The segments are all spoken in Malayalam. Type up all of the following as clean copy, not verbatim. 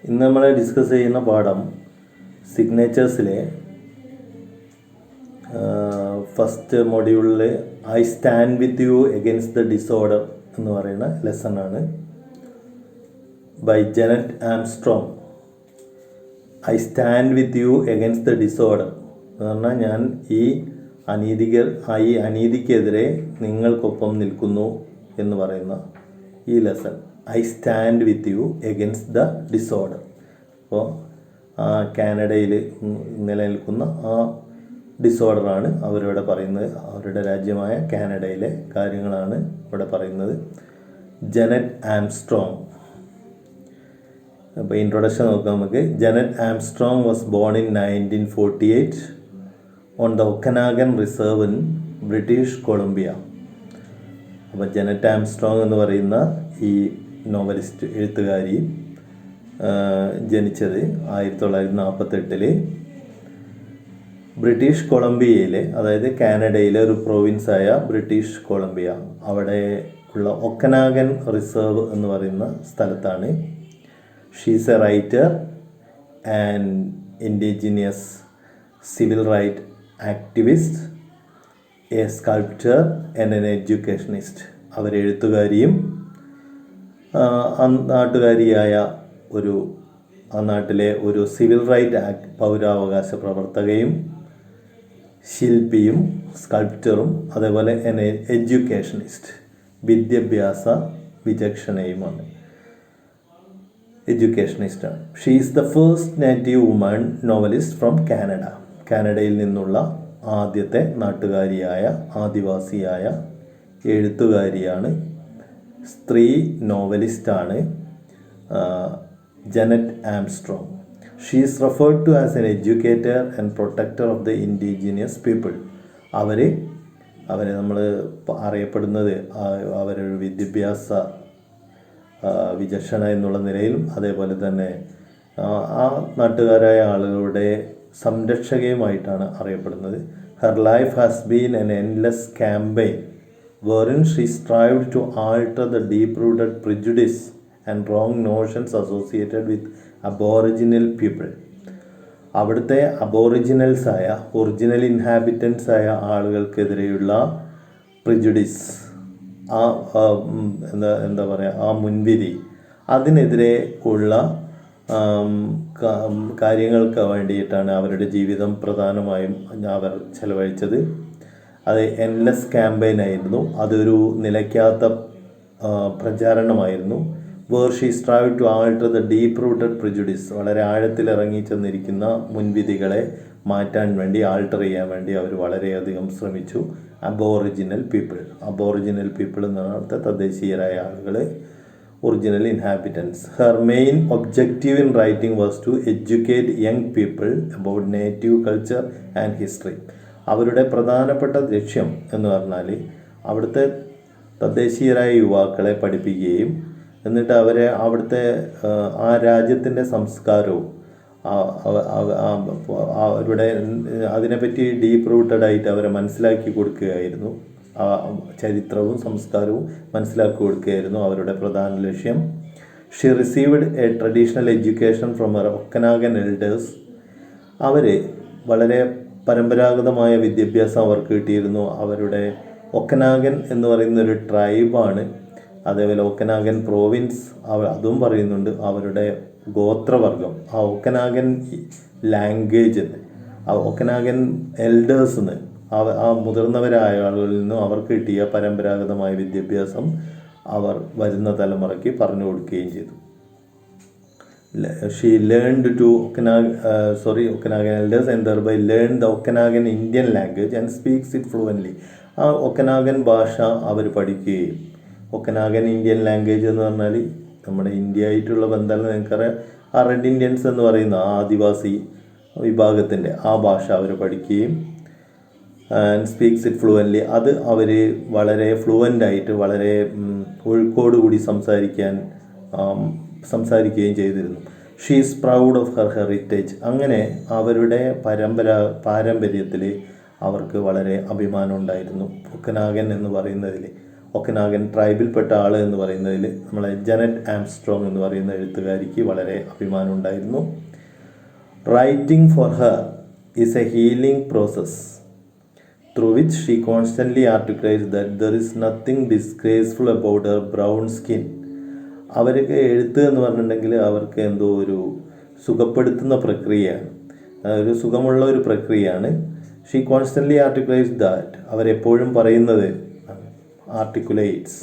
ഇന്ന് നമ്മൾ ഡിസ്കസ് ചെയ്യുന്ന പാഠം സിഗ്നേച്ചേഴ്സിലെ ഫസ്റ്റ് മൊഡ്യൂളിൽ I stand with you against the disorder എന്ന് പറയുന്ന ലെസണാണ്. By Jeannette Armstrong. I stand with you against the disorder എന്ന് പറഞ്ഞാൽ ഞാൻ ഈ അനീതിക്കെതിരെ നിങ്ങൾക്കൊപ്പം നിൽക്കുന്നു എന്ന് പറയുന്ന ഈ lesson. I stand with you against the disorder. അപ്പോൾ കാനഡയിൽ നിലനിൽക്കുന്ന ആ ഡിസോർഡറാണ് അവരിവിടെ പറയുന്നത്. അവരുടെ രാജ്യമായ കാനഡയിലെ കാര്യങ്ങളാണ് ഇവിടെ പറയുന്നത്. ജെനറ്റ് ആംസ്ട്രോങ്. അപ്പോൾ ഇൻട്രൊഡക്ഷൻ നോക്കാം നമുക്ക്. Jeannette Armstrong was born in 1948 on the Okanagan reserve in British Columbia. അപ്പോൾ ജെനറ്റ് ആംസ്ട്രോങ് എന്ന് പറയുന്ന ഈ നോവലിസ്റ്റ് എഴുത്തുകാരി ജനിച്ചത് 1948 ബ്രിട്ടീഷ് കൊളംബിയയിലെ, അതായത് കാനഡയിലെ ഒരു പ്രൊവിൻസായ ബ്രിട്ടീഷ് കൊളംബിയ, അവിടെ ഉള്ള ഒക്കനാഗൻ റിസർവ് എന്ന് പറയുന്ന സ്ഥലത്താണ്. She's a writer and indigenous civil right activist, a sculpture and an educationist. അവരെഴുത്തുകാരിയും നാട്ടുകാരിയായ ആ നാട്ടിലെ ഒരു സിവിൽ റൈറ്റ് പൗരാവകാശ പ്രവർത്തകയും ശില്പിയും സ്കൾപ്റ്ററും അതേപോലെ എൻ എഡ്യൂക്കേഷനിസ്റ്റ്, വിദ്യാഭ്യാസ വിചക്ഷണയുമാണ്. എഡ്യൂക്കേഷനിസ്റ്റാണ്. She is the first native woman novelist from Canada. കാനഡയിൽ നിന്നുള്ള ആദ്യത്തെ നാട്ടുകാരിയായ ആദിവാസിയായ എഴുത്തുകാരിയാണ്, സ്ത്രീ നോവലിസ്റ്റാണ് Jeannette Armstrong. She is referred to as an educator and protector of the indigenous people. അവരെ നമ്മൾ അറിയപ്പെടുന്നത് അവരൊരു വിദ്യാഭ്യാസ വിചക്ഷണ എന്നുള്ള നിലയിലും അതേപോലെ തന്നെ ആ നാട്ടുകാരായ ആളുകളുടെ സംരക്ഷകയുമായിട്ടാണ് അറിയപ്പെടുന്നത്. Her life has been N endless campaign wherein she strived to alter the deep-rooted prejudice and wrong notions associated with aboriginal people. അവിടുത്തെ അബോറിജിനൽസായ ഒറിജിനൽ ഇൻഹാബിറ്റൻസായ ആളുകൾക്കെതിരെയുള്ള പ്രിജുഡിസ്, എന്താ പറയുക, ആ മുൻവിധി, അതിനെതിരെ ഉള്ള കാര്യങ്ങൾക്ക് വേണ്ടിയിട്ടാണ് അവരുടെ ജീവിതം പ്രധാനമായും അവർ ചെലവഴിച്ചത്. അത് എൻലെസ് ക്യാമ്പയിൻ ആയിരുന്നു. അതൊരു നിലയ്ക്കാത്ത പ്രചാരണമായിരുന്നു. Where she strive to alter the deep rooted prejudice. വളരെ ആഴത്തിലിറങ്ങി ചെന്നിരിക്കുന്ന മുൻവിധികളെ മാറ്റാൻ വേണ്ടി, ആൾട്ടർ ചെയ്യാൻ വേണ്ടി അവർ വളരെയധികം ശ്രമിച്ചു. അബോറിജിനൽ പീപ്പിൾ എന്നാണ് അവിടുത്തെ തദ്ദേശീയരായ ആളുകൾ, original inhabitants. Her main objective in writing was to educate young people about native culture and history. അവരുടെ പ്രധാനപ്പെട്ട ലക്ഷ്യം എന്ന് പറഞ്ഞാൽ അവിടുത്തെ തദ്ദേശീയരായ യുവാക്കളെ പഠിപ്പിക്കുകയും എന്നിട്ട് അവരെ അവിടുത്തെ ആ രാജ്യത്തിൻ്റെ സംസ്കാരവും അവരുടെ അതിനെപ്പറ്റി ഡീപ്പ് റൂട്ടഡായിട്ട് അവരെ മനസ്സിലാക്കി കൊടുക്കുകയായിരുന്നു. ചരിത്രവും സംസ്കാരവും മനസ്സിലാക്കി കൊടുക്കുകയായിരുന്നു അവരുടെ പ്രധാന ലക്ഷ്യം. She received a traditional education from her Okanagan elders. അവർ വളരെ പരമ്പരാഗതമായ വിദ്യാഭ്യാസം അവർക്ക് കിട്ടിയിരുന്നു. അവരുടെ ഒക്കനാഗൻ എന്ന് പറയുന്ന ഒരു ട്രൈബാണ്. അതേപോലെ ഒക്കനാഗൻ പ്രോവിൻസ് അതും പറയുന്നുണ്ട്. അവരുടെ ഗോത്രവർഗം, ആ ഒക്കനാഗൻ ലാംഗ്വേജ്, ആ ഒക്കനാഗൻ എൽഡേഴ്സ് എന്ന് ആ മുതിർന്നവരായ ആളുകളിൽ നിന്നും അവർക്ക് കിട്ടിയ പരമ്പരാഗതമായ വിദ്യാഭ്യാസം അവർ വരുന്ന തലമുറയ്ക്ക് പറഞ്ഞു കൊടുക്കുകയും ചെയ്തു. She learned to Okanagan elders and thereby learned the Okanagan Indian language and speaks it fluently. ആ ഒക്കനാഗൻ ഭാഷ അവർ പഠിക്കുകയും, ഒക്കനാഗൻ ഇന്ത്യൻ ലാംഗ്വേജ് എന്ന് പറഞ്ഞാൽ നമ്മുടെ ഇന്ത്യ ആയിട്ടുള്ള ബന്ധം നിങ്ങൾക്കറിയാം. ആ റെഡ് ഇന്ത്യൻസ് എന്ന് പറയുന്ന ആ ആദിവാസി വിഭാഗത്തിൻ്റെ ആ ഭാഷ അവർ പഠിക്കുകയും ആൻഡ് സ്പീക്സ് ഇറ്റ് ഫ്ലുവൻ്റ്ലി. അത് അവർ വളരെ ഫ്ലുവൻ്റായിട്ട് വളരെ ഒഴുക്കോടുകൂടി സംസാരിക്കുകയും ചെയ്തിരുന്നു. She is proud of her heritage. അങ്ങനെ അവരുടെ പാരമ്പര്യത്തിൽ അവർക്ക് വളരെ അഭിമാനം ഉണ്ടായിരുന്നു. ഒക്കനാഗൻ എന്ന് പറയുന്നതിൽ ഒക്കനാഗൻ ട്രൈബിൽപ്പെട്ട ആൾ എന്ന് പറയുന്നതിൽ നമ്മളെ ജനറ്റ് ആംസ്ട്രോങ് എന്ന് പറയുന്ന എഴുത്തുകാരിക്ക് വളരെ അഭിമാനം ഉണ്ടായിരുന്നു. Writing for her is A healing process through which she constantly articulates that there is nothing disgraceful about her brown skin. അവർക്ക് എഴുത്ത് എന്ന് പറഞ്ഞിട്ടുണ്ടെങ്കിൽ അവർക്ക് എന്തോ ഒരു സുഖപ്പെടുത്തുന്ന പ്രക്രിയയാണ്, ഒരു സുഖമുള്ള ഒരു പ്രക്രിയയാണ്. ഷീ കോൺസ്റ്റൻ്റ്ലി ആർട്ടിക്കുലേറ്റ്സ് ദാറ്റ്, അവരെപ്പോഴും പറയുന്നത് articulates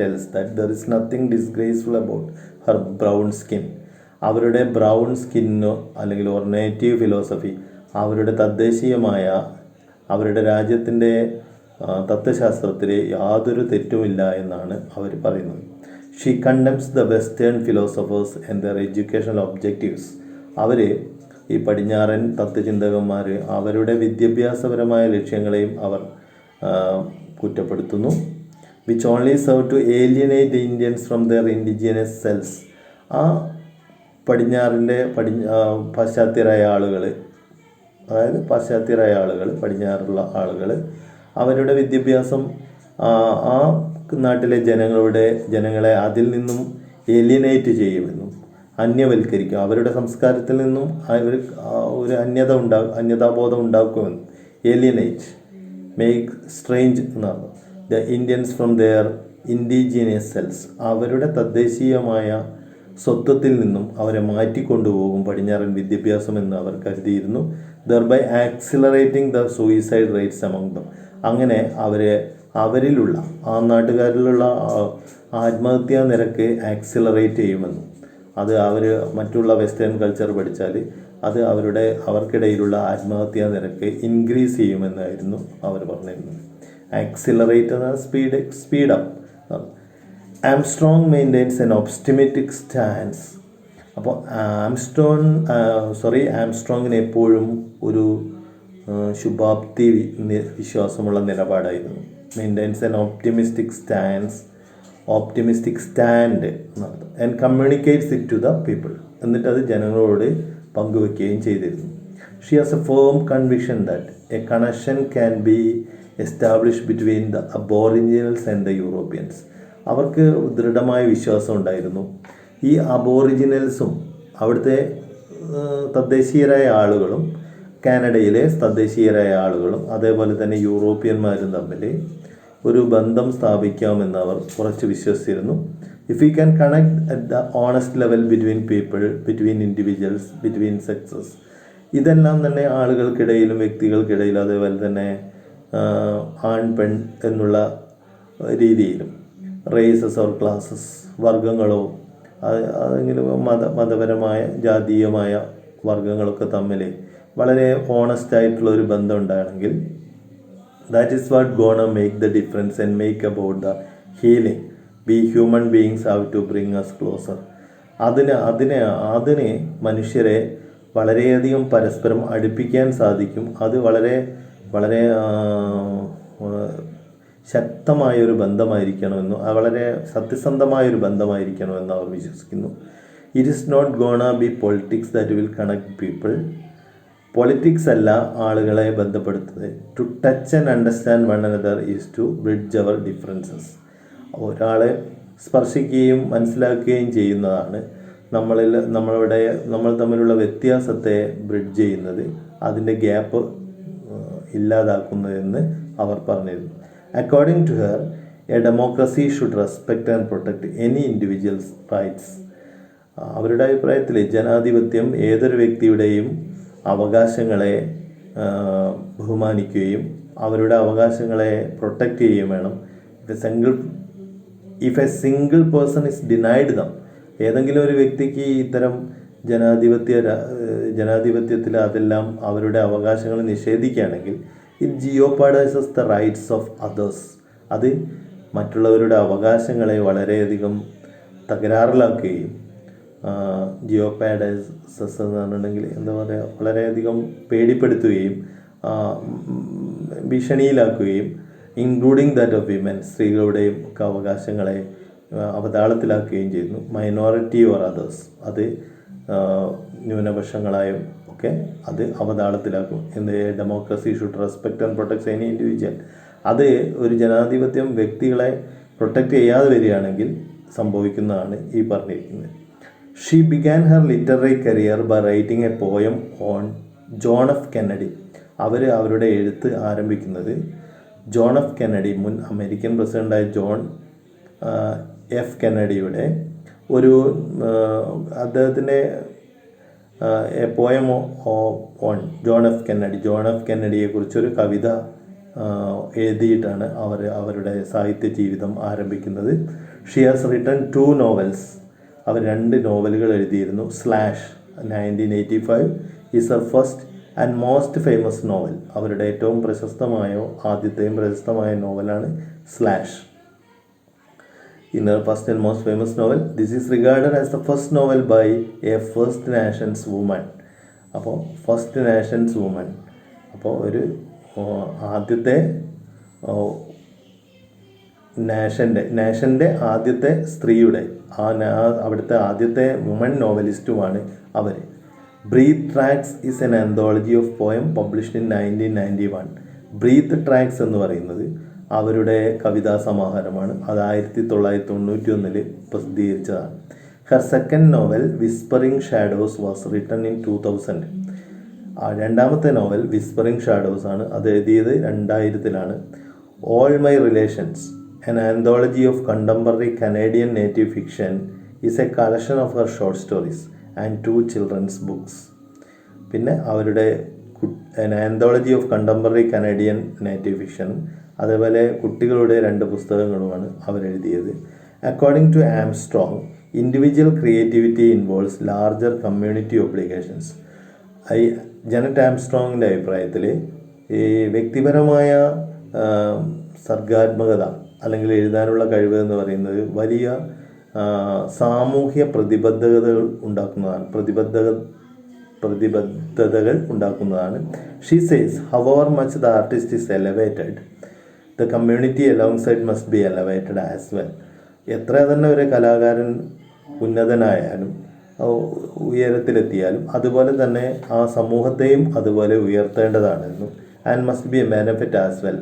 tells that there is nothing disgraceful about her brown skin. അവരുടെ ബ്രൗൺ സ്കിന്നോ അല്ലെങ്കിൽ ഓർ നേറ്റീവ് ഫിലോസഫി, അവരുടെ തദ്ദേശീയമായ അവരുടെ രാജ്യത്തിൻ്റെ തത്വശാസ്ത്രത്തിൽ യാതൊരു തെറ്റുമില്ല എന്നാണ് അവർ പറയുന്നത്. She condemns the western philosophers and their educational objectives. അവർ ഈ പടിഞ്ഞാറൻ തത്വചിന്തകന്മാർ അവരുടെ വിദ്യാഭ്യാസപരമായ ലക്ഷ്യങ്ങളെയും അവർ കുറ്റപ്പെടുത്തുന്നു. Which only serve to alienate the Indians from their indigenous selves. ആ പാശ്ചാത്യരായ ആളുകൾ, അതായത് പാശ്ചാത്യരായ ആളുകൾ, പടിഞ്ഞാറുള്ള ആളുകൾ അവരുടെ വിദ്യാഭ്യാസം ആ നാട്ടിലെ ജനങ്ങളെ അതിൽ നിന്നും ഏലിയനേറ്റ് ചെയ്യുമെന്നും അന്യവൽക്കരിക്കും, അവരുടെ സംസ്കാരത്തിൽ നിന്നും അവർ ഒരു അന്യതാബോധം ഉണ്ടാക്കുമെന്നും. ഏലിയനേറ്റ്, മേക്ക് സ്ട്രേഞ്ച് എന്നാണ്. The Indians from their indigenous selves, അവരുടെ തദ്ദേശീയമായ സ്വത്വത്തിൽ നിന്നും അവരെ മാറ്റിക്കൊണ്ടുപോകും പടിഞ്ഞാറൻ വിദ്യാഭ്യാസം എന്ന് അവർ കരുതിയിരുന്നു. Thereby accelerating the suicide rates among them. അങ്ങനെ അവരിലുള്ള ആ നാട്ടുകാരിലുള്ള ആത്മഹത്യാ നിരക്ക് ആക്സിലറേറ്റ് ചെയ്യുമെന്നും, അത് അവർ മറ്റുള്ള വെസ്റ്റേൺ കൾച്ചർ പഠിച്ചാൽ അത് അവർക്കിടയിലുള്ള ആത്മഹത്യാ നിരക്ക് ഇൻക്രീസ് ചെയ്യുമെന്നായിരുന്നു അവർ പറഞ്ഞിരുന്നത്. ആക്സിലറേറ്റ് എന്ന speed up. Armstrong maintains an optimistic stance. അപ്പോൾ ആംസ്ട്രോങ്ങിന് എപ്പോഴും ഒരു ശുഭാപ്തി വിശ്വാസമുള്ള നിലപാടായിരുന്നു. Maintains an optimistic stand and communicates it to the people. എന്നിട്ട് അത് ജനങ്ങളോട് പങ്കുവെക്കുകയും ചെയ്തിരുന്നു. She has a firm conviction that a connection can be establish between the aboriginals and the Europeans. അവർക്ക് ദൃഢമായ വിശ്വാസം ഉണ്ടായിരുന്നു ഈ അബോറിജിനൽസും അവിടുത്തെ തദ്ദേശീയരായ ആളുകളും കാനഡയിലെ തദ്ദേശീയരായ ആളുകളും അതേപോലെ തന്നെ യൂറോപ്യന്മാരും തമ്മിൽ ഒരു ബന്ധം സ്ഥാപിക്കാമെന്ന് അവർ കുറച്ച് വിശ്വസിച്ചിരുന്നു. If you can connect at the honest level between people, between individuals, between sexes, ഇതെല്ലാം തന്നെ ആളുകൾക്കിടയിലും വ്യക്തികൾക്കിടയിലും അതേപോലെ തന്നെ ആൺ പെൺ എന്നുള്ള രീതിയിലും റേസസ് ഓർ ക്ലാസസ്, വർഗങ്ങളോ അതെങ്കിലും മതപരമായ ജാതീയമായ വർഗങ്ങളൊക്കെ തമ്മിൽ വളരെ ഓണസ്റ്റായിട്ടുള്ള ഒരു ബന്ധം ഉണ്ടാണെങ്കിൽ that is what gonna make the difference and make about the healing. We human beings have to bring us closer. അതിന് മനുഷ്യരെ വളരെയധികം പരസ്പരം അടുപ്പിക്കാൻ സാധിക്കും. അത് വളരെ വളരെ ശക്തമായൊരു ബന്ധമായിരിക്കണമെന്നും വളരെ സത്യസന്ധമായൊരു ബന്ധമായിരിക്കണമെന്ന് അവർ വിശ്വസിക്കുന്നു. It is not gonna be politics that will connect people. Politics അല്ല ആളുകളെ ബന്ധപ്പെടുത്തുന്നത്. To touch and understand one another is to bridge our differences. ഒരാളെ സ്പർശിക്കുകയും മനസ്സിലാക്കുകയും ചെയ്യുന്നതാണ് നമ്മൾ തമ്മിലുള്ള വ്യത്യാസത്തെ ബ്രിഡ്ജ് ചെയ്യുന്നത്, അതിൻ്റെ ഗ്യാപ്പ് ഇല്ലാതാക്കുന്നതെന്ന് അവർ പറഞ്ഞിരുന്നു. According to her, a democracy should respect and protect any individuals rights. അവരുടെ അഭിപ്രായത്തിൽ ജനാധിപത്യം ഏതൊരു വ്യക്തിയുടെയും അവകാശങ്ങളെ ബഹുമാനിക്കുകയും അവരുടെ അവകാശങ്ങളെ പ്രൊട്ടക്റ്റ് ചെയ്യുകയും വേണം. If a single person is denied them, ഏതെങ്കിലും ഒരു വ്യക്തിക്ക് ഇത്തരം ജനാധിപത്യത്തിൽ അതെല്ലാം അവരുടെ അവകാശങ്ങൾ നിഷേധിക്കുകയാണെങ്കിൽ it jeopardises the rights of others. അത് മറ്റുള്ളവരുടെ അവകാശങ്ങളെ വളരെയധികം തകരാറിലാക്കുകയും ജിയോപാഡൈസസ് എന്ന് പറഞ്ഞിട്ടുണ്ടെങ്കിൽ എന്താ പറയുക, വളരെയധികം പേടിപ്പെടുത്തുകയും ഭീഷണിയിലാക്കുകയും ഇൻക്ലൂഡിങ് ദാറ്റ് ഓഫ് വിമൻ, സ്ത്രീകളുടെയും ഒക്കെ അവകാശങ്ങളെ അവതാളത്തിലാക്കുകയും ചെയ്യുന്നു. മൈനോറിറ്റി ഓർ അതേഴ്സ്, അത് ന്യൂനപക്ഷങ്ങളായും ഒക്കെ അത് അവതാളത്തിലാക്കും. Democracy should respect and protect any individual. അത് ഒരു ജനാധിപത്യം വ്യക്തികളെ പ്രൊട്ടക്റ്റ് ചെയ്യാതെ വരികയാണെങ്കിൽ സംഭവിക്കുന്നതാണ് ഈ പറഞ്ഞിരിക്കുന്നത്. She began her literary career by writing a poem on John F Kennedy. അവരുടെ എഴുത്ത് ആരംഭിക്കുന്നത് ജോൺ എഫ് കെന്നഡി, മുൻ അമേരിക്കൻ പ്രസിഡൻ്റായ ജോൺ എഫ് കെന്നഡിയുടെ ഒരു അദ്ദേഹത്തിൻ്റെ a poem on John F കെന്നഡിയെക്കുറിച്ചൊരു കവിത എഴുതിയിട്ടാണ് അവരുടെ സാഹിത്യ ജീവിതം ആരംഭിക്കുന്നത്. She has written 2 novels. അവർ 2 നോവലുകൾ എഴുതിയിരുന്നു. Slash 1985 is her first and most famous novel. അവരുടെ ഏറ്റവും ആദ്യത്തെയും പ്രശസ്തമായ നോവലാണ് Slash. In her first and most famous novel, this is regarded as the first novel by a First Nations woman. അപ്പോൾ ഫസ്റ്റ് നാഷൻസ് വുമൻ, അപ്പോൾ ഒരു ആദ്യത്തെ നാഷൻ്റെ ആദ്യത്തെ സ്ത്രീയുടെ അവിടുത്തെ ആദ്യത്തെ വുമൺ നോവലിസ്റ്റുമാണ് അവർ. Breath Tracks is an anthology of poem published in 1991. Breath Tracks എന്ന് പറയുന്നത് അവരുടെ കവിതാ സമാഹാരമാണ്. അത് 1991 പ്രസിദ്ധീകരിച്ചതാണ്. Her second novel Whispering Shadows was written in 2000. രണ്ടാമത്തെ നോവൽ വിസ്പറിംഗ് ഷാഡോസ് ആണ്. അത് എഴുതിയത് 2000 All My Relations an anthology of contemporary Canadian native fiction is a collection of her short stories and 2 children's books. പിന്നെ അവരുടെ an anthology of contemporary Canadian native fiction, അതേപോലെ കുട്ടികളുടെ 2 പുസ്തകങ്ങളുമാണ് അവരെഴുതിയത്. According to Armstrong, individual creativity involves larger community obligations. Jeannette ആംസ്ട്രോങ്ങിൻ്റെ അഭിപ്രായത്തിൽ ഈ വ്യക്തിപരമായ സർഗാത്മകത അല്ലെങ്കിൽ എഴുതാനുള്ള കഴിവ് എന്ന് പറയുന്നത് വലിയ സാമൂഹ്യ പ്രതിബദ്ധതകൾ ഉണ്ടാക്കുന്നതാണ്. She says, however much the artist is elevated, the community alongside must be elevated as well. എത്ര തന്നെ ഒരു കലാകാരൻ ഉന്നതനായാലും ഉയരത്തിലെത്തിയാലും അതുപോലെ തന്നെ ആ സമൂഹത്തെയും അതുപോലെ ഉയർത്തേണ്ടതാണെന്നും, and must be a benefit as well.